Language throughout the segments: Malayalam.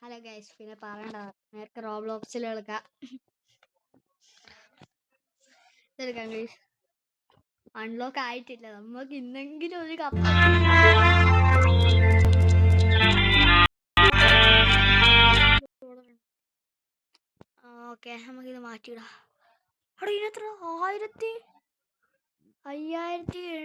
ഹലോ ഗൈസ്, പിന്നെ പറയണ്ട നേരത്തെ റോബ്ലോക്സിൽ കളിക്കാം. ഇതെടുക്കാം ഗൈസ്. അൺലോക്ക് ആയിട്ടില്ല, നമുക്ക് ഇന്നെങ്കിലും ഒരു കപ്പ്. ഓക്കെ, നമുക്കിത് മാറ്റിയിടാം. അവിടെ ഇതിനെത്ര 5000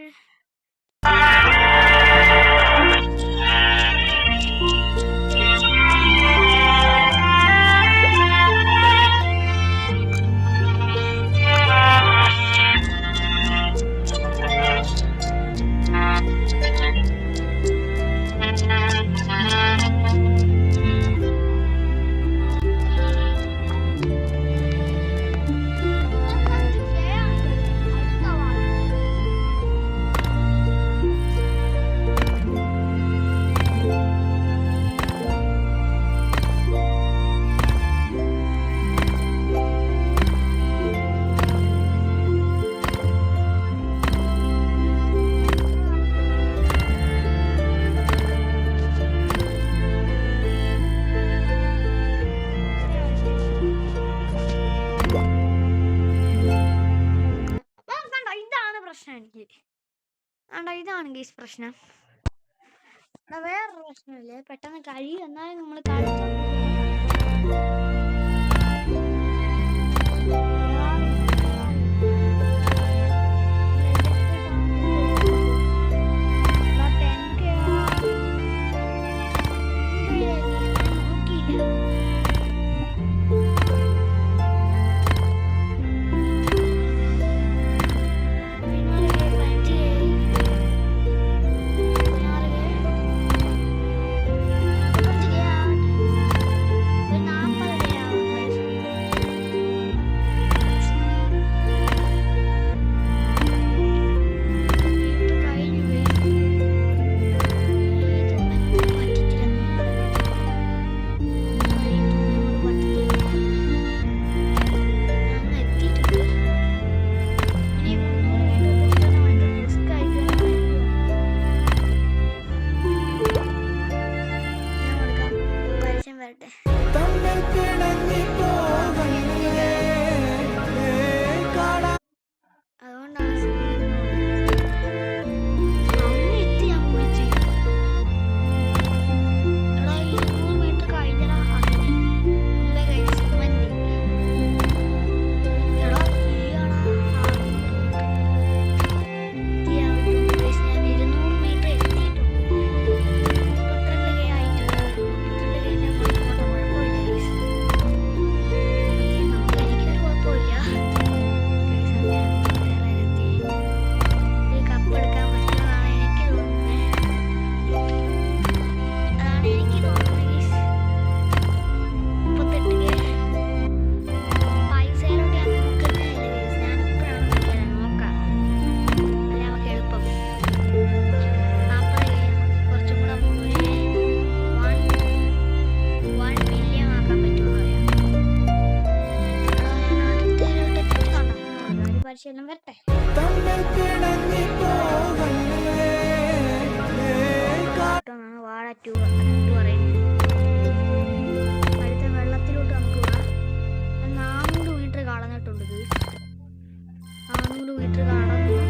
ഇതാണ് ഗൈസ് പ്രശ്നം. വേറൊരു പ്രശ്നമില്ലേ, പെട്ടെന്ന് കഴിയും. എന്നാലും നമ്മൾ പരിശീലനം വരട്ടെ. വാഴ 2 പറയുന്നത് അടുത്ത വെള്ളത്തിലോട്ട് നമുക്ക് 400 മീറ്റർ കടന്നിട്ടുണ്ട്. 400 മീറ്റർ കടന്നു.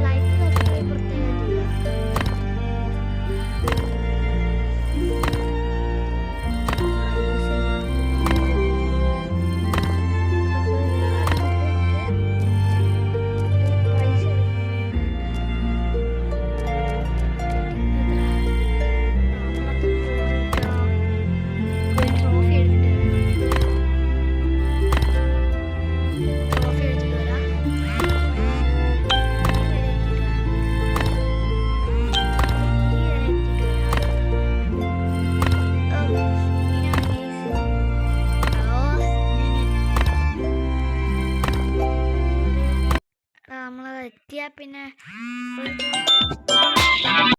ലൈക്ക് സബ്സ്ക്രൈബർ എത്തിയാ പിന്നെ